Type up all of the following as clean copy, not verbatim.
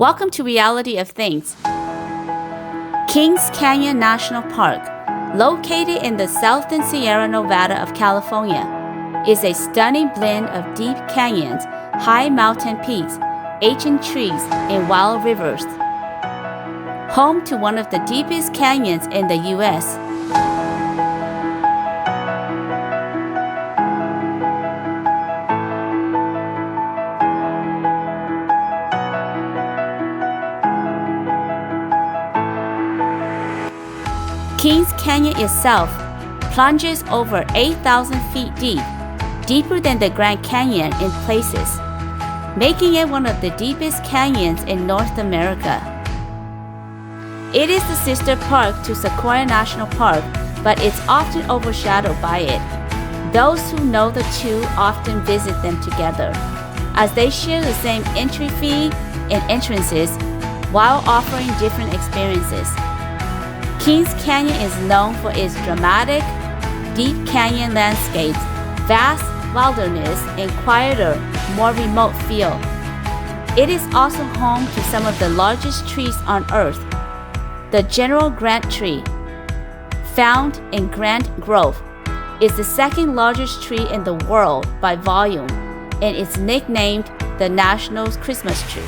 Welcome to Reality of Things. Kings Canyon National Park, located in the southern Sierra Nevada of California, is a stunning blend of deep canyons, high mountain peaks, ancient trees, and wild rivers. Home to one of the deepest canyons in the U.S., Kings Canyon itself plunges over 8,000 feet deep, deeper than the Grand Canyon in places, making it one of the deepest canyons in North America. It is the sister park to Sequoia National Park, but it's often overshadowed by it. Those who know the two often visit them together, as they share the same entry fee and entrances while offering different experiences. Kings Canyon is known for its dramatic, deep canyon landscapes, vast wilderness, and quieter, more remote feel. It is also home to some of the largest trees on Earth. The General Grant tree, found in Grant Grove, is the second largest tree in the world by volume, and is nicknamed the National Christmas tree.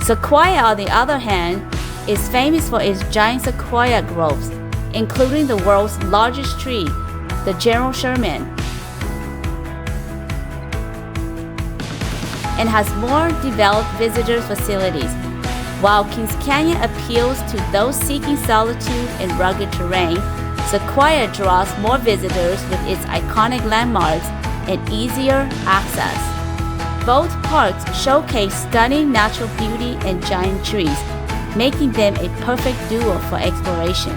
Sequoia, on the other hand, is famous for its giant sequoia groves, including the world's largest tree, the General Sherman, and has more developed visitor facilities. While Kings Canyon appeals to those seeking solitude and rugged terrain, Sequoia draws more visitors with its iconic landmarks and easier access. Both parks showcase stunning natural beauty and giant trees, making them a perfect duo for exploration.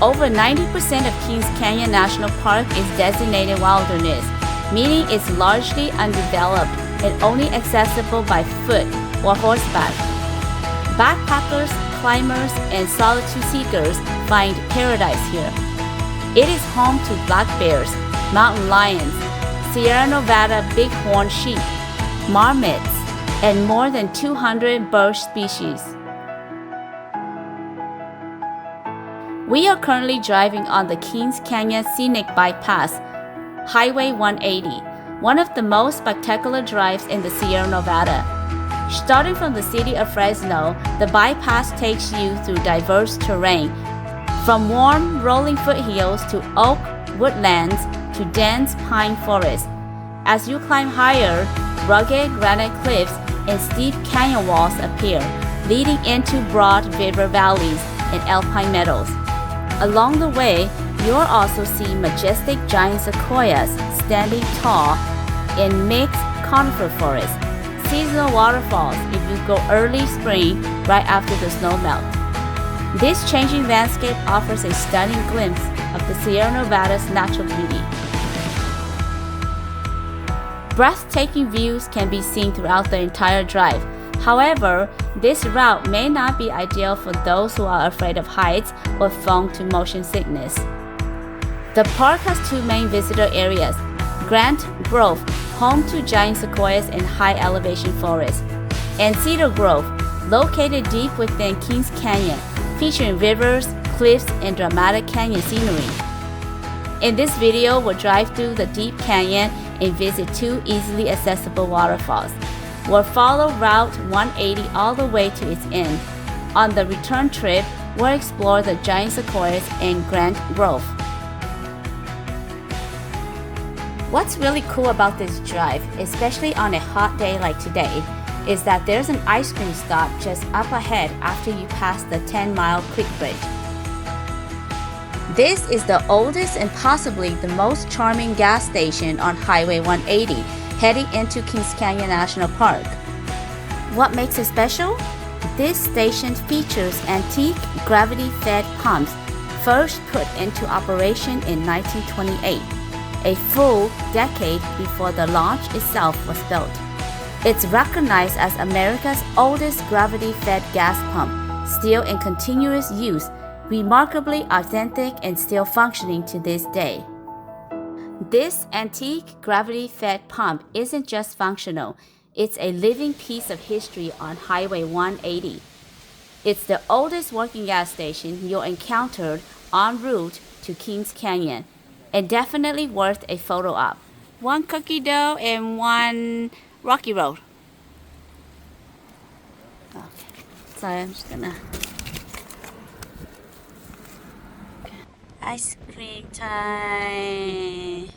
Over 90% of Kings Canyon National Park is designated wilderness, meaning it's largely undeveloped and only accessible by foot or horseback. Backpackers, climbers, and solitude seekers find paradise here. It is home to black bears, mountain lions, Sierra Nevada bighorn sheep, marmots, and more than 200 bird species. We are currently driving on the Kings Canyon Scenic Bypass, Highway 180, one of the most spectacular drives in the Sierra Nevada. Starting from the city of Fresno, the bypass takes you through diverse terrain, from warm, rolling foothills to oak woodlands to dense pine forests. As you climb higher, rugged granite cliffs and steep canyon walls appear, leading into broad river valleys and alpine meadows. Along the way, you'll also see majestic giant sequoias standing tall in mixed conifer forests, seasonal waterfalls if you go early spring right after the snow melt. This changing landscape offers a stunning glimpse of the Sierra Nevada's natural beauty. Breathtaking views can be seen throughout the entire drive. However, this route may not be ideal for those who are afraid of heights or prone to motion sickness. The park has two main visitor areas: Grant Grove, home to giant sequoias and high elevation forests, and Cedar Grove, located deep within Kings Canyon, featuring rivers, cliffs, and dramatic canyon scenery. In this video, we'll drive through the deep canyon and visit two easily accessible waterfalls. We'll follow Route 180 all the way to its end. On the return trip, we'll explore the giant sequoias and Grant Grove. What's really cool about this drive, especially on a hot day like today, is that there's an ice cream stop just up ahead after you pass the 10-mile creek bridge. This is the oldest and possibly the most charming gas station on Highway 180, heading into Kings Canyon National Park. What makes it special? This station features antique gravity-fed pumps, first put into operation in 1928, a full decade before the launch itself was built. It's recognized as America's oldest gravity-fed gas pump, still in continuous use remarkably authentic and still functioning to this day. This antique gravity-fed pump isn't just functional, it's a living piece of history on Highway 180. It's the oldest working gas station you'll encounter en route to Kings Canyon, and definitely worth a photo op. One cookie dough and one rocky road. Okay, so I'm just gonna... Ice cream time.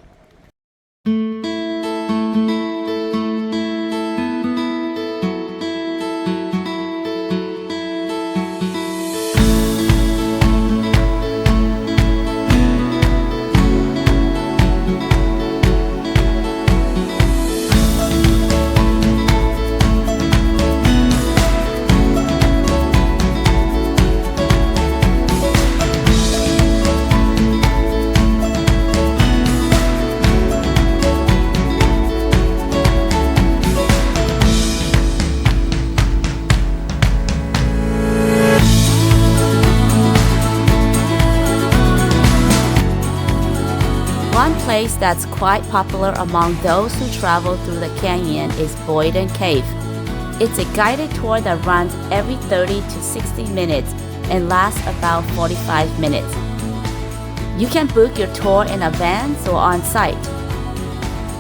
One place that's quite popular among those who travel through the canyon is Boyden Cave. It's a guided tour that runs every 30 to 60 minutes and lasts about 45 minutes. You can book your tour in advance or on site.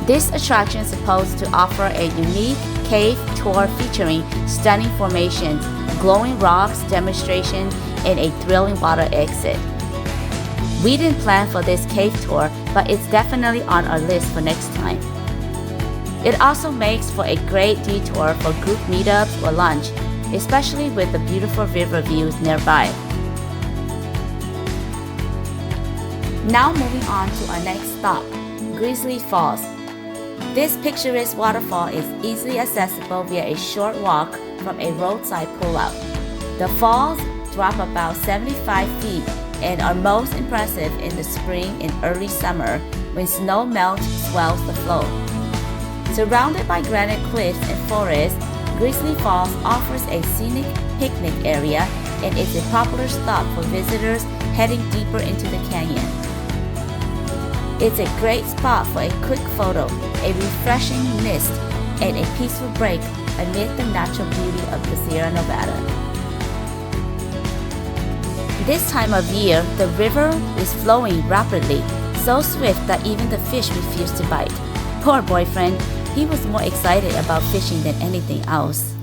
This attraction is supposed to offer a unique cave tour featuring stunning formations, glowing rocks demonstration, and a thrilling water exit. We didn't plan for this cave tour, but it's definitely on our list for next time. It also makes for a great detour for group meetups or lunch, especially with the beautiful river views nearby. Now moving on to our next stop, Grizzly Falls. This picturesque waterfall is easily accessible via a short walk from a roadside pullout. The falls drop about 75 feet and are most impressive in the spring and early summer when snow melt swells the flow. Surrounded by granite cliffs and forests, Grizzly Falls offers a scenic picnic area and is a popular stop for visitors heading deeper into the canyon. It's a great spot for a quick photo, a refreshing mist, and a peaceful break amid the natural beauty of the Sierra Nevada. This time of year, the river is flowing rapidly, so swift that even the fish refuse to bite. Poor boyfriend, he was more excited about fishing than anything else.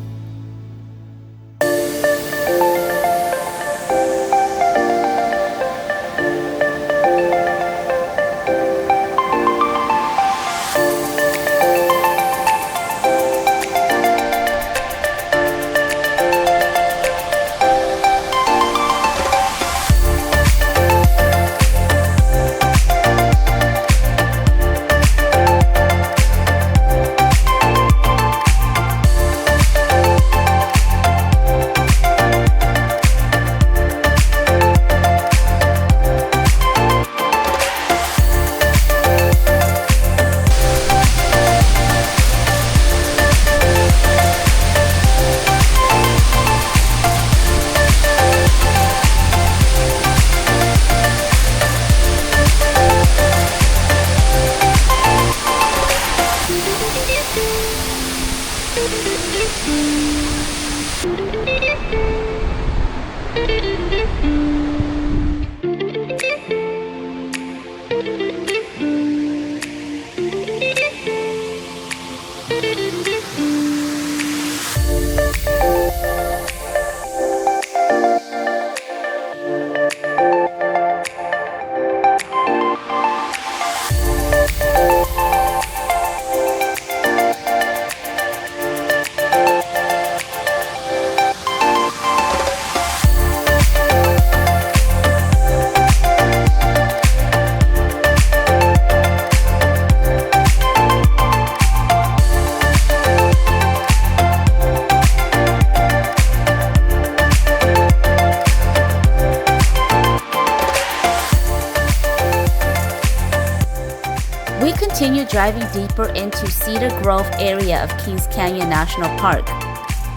We continue driving deeper into Cedar Grove area of Kings Canyon National Park.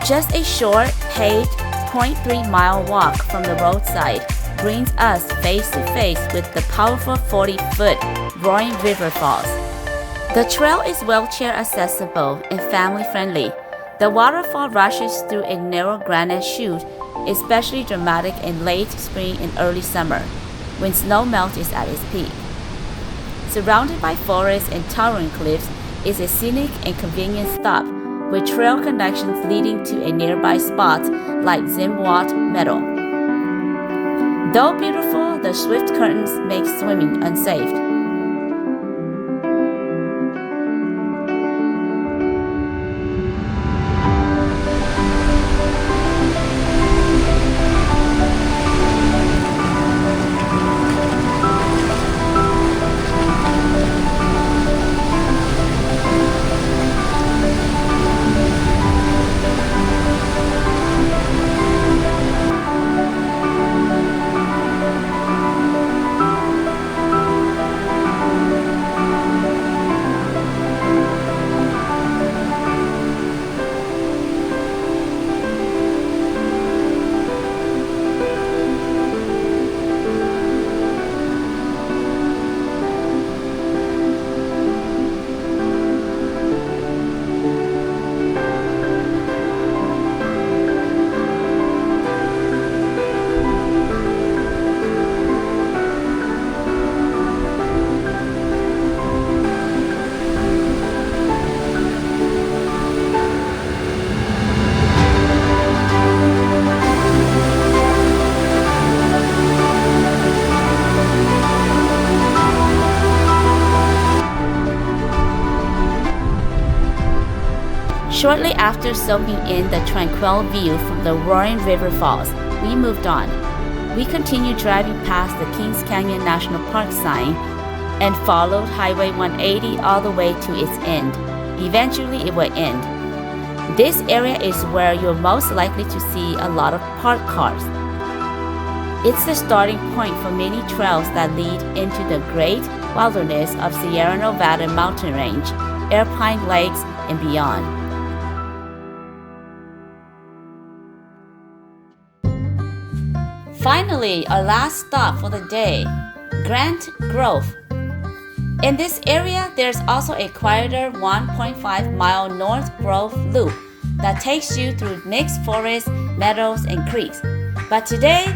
Just a short, paved 0.3-mile walk from the roadside, brings us face to face with the powerful 40-foot Roaring River Falls. The trail is wheelchair accessible and family friendly. The waterfall rushes through a narrow granite chute, especially dramatic in late spring and early summer, when snow melt is at its peak. Surrounded by forests and towering cliffs is a scenic and convenient stop with trail connections leading to a nearby spot like Zimwalt Meadow. Though beautiful, the swift currents make swimming unsafe. Shortly after soaking in the tranquil view from the Roaring River Falls, we moved on. We continued driving past the Kings Canyon National Park sign and followed Highway 180 all the way to its end. Eventually, it would end. This area is where you're most likely to see a lot of parked cars. It's the starting point for many trails that lead into the great wilderness of Sierra Nevada mountain range, Alpine Lakes, and beyond. Finally, our last stop for the day, Grant Grove. In this area, there's also a quieter 1.5-mile North Grove loop that takes you through mixed forests, meadows, and creeks. But today,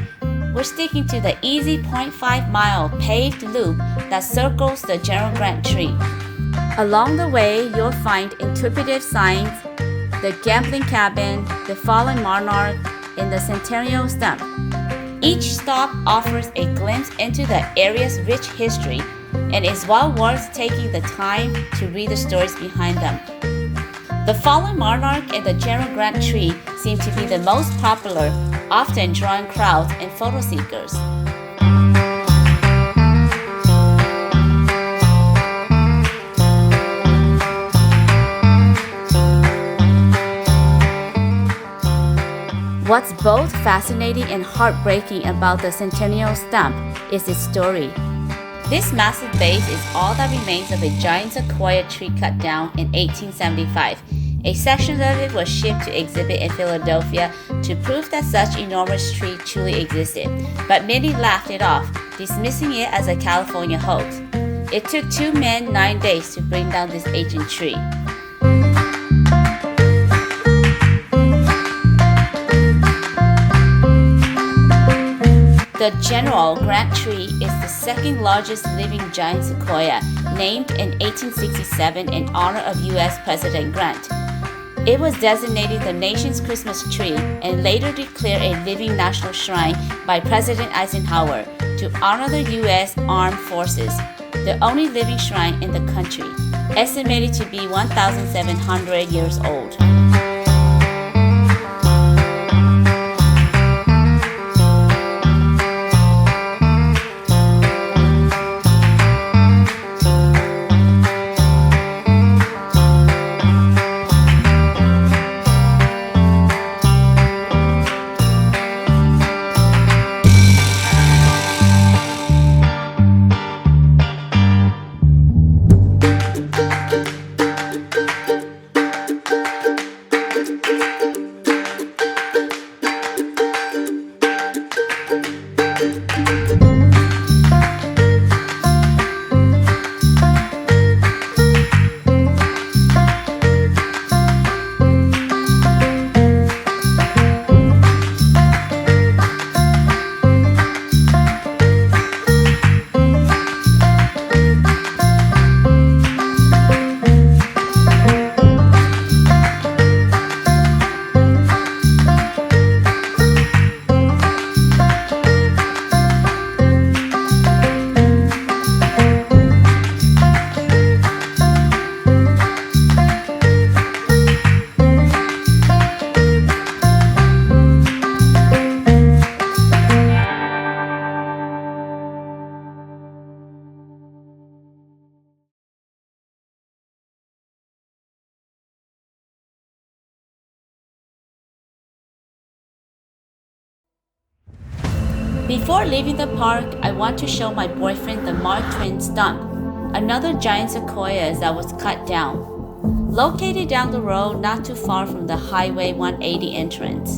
we're sticking to the easy 0.5-mile paved loop that circles the General Grant tree. Along the way, you'll find intuitive signs, the Gambling Cabin, the Fallen Monarch, and the Centennial Stump. Each stop offers a glimpse into the area's rich history and is well worth taking the time to read the stories behind them. The Fallen Monarch and the General Grant tree seem to be the most popular, often drawing crowds and photo seekers. What's both fascinating and heartbreaking about the Centennial Stump is its story. This massive base is all that remains of a giant sequoia tree cut down in 1875. A section of it was shipped to exhibit in Philadelphia to prove that such enormous tree truly existed, but many laughed it off, dismissing it as a California hoax. It took 2 men 9 days to bring down this ancient tree. The General Grant tree is the second largest living giant sequoia, named in 1867 in honor of U.S. President Grant. It was designated the nation's Christmas tree and later declared a living national shrine by President Eisenhower to honor the U.S. Armed Forces, the only living shrine in the country, estimated to be 1,700 years old. Before leaving the park, I want to show my boyfriend the Mark Twain stump, another giant sequoia that was cut down, located down the road not too far from the Highway 180 entrance.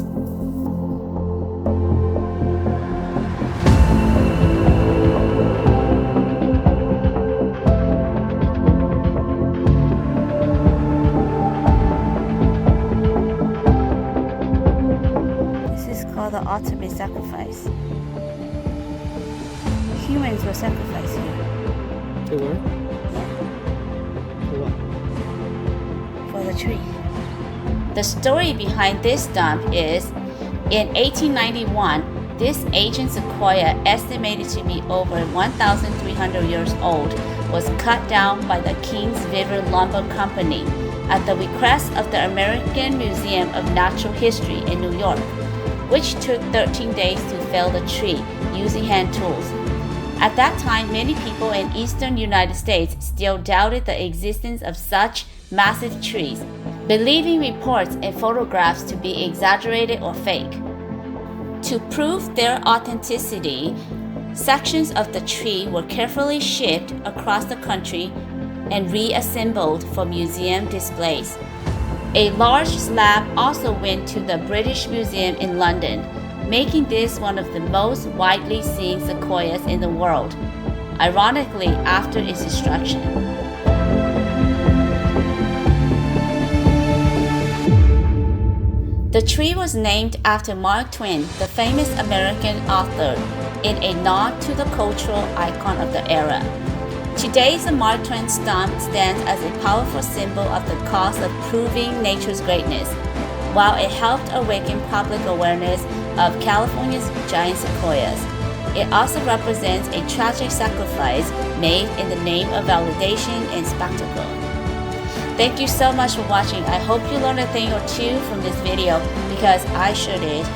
This is called the ultimate sacrifice. Humans were sacrificed here. They were? For what? For the tree. The story behind this stump is, in 1891, this ancient sequoia, estimated to be over 1,300 years old, was cut down by the Kings River Lumber Company at the request of the American Museum of Natural History in New York, which took 13 days to fell the tree using hand tools. At that time, many people in eastern United States still doubted the existence of such massive trees, believing reports and photographs to be exaggerated or fake. To prove their authenticity, sections of the tree were carefully shipped across the country and reassembled for museum displays. A large slab also went to the British Museum in London, making this one of the most widely seen sequoias in the world, ironically after its destruction. The tree was named after Mark Twain, the famous American author, in a nod to the cultural icon of the era. Today, the Mark Twain stump stands as a powerful symbol of the cause of proving nature's greatness, while it helped awaken public awareness of California's giant sequoias. It also represents a tragic sacrifice made in the name of validation and spectacle. Thank you so much for watching. I hope you learned a thing or two from this video, because I sure did.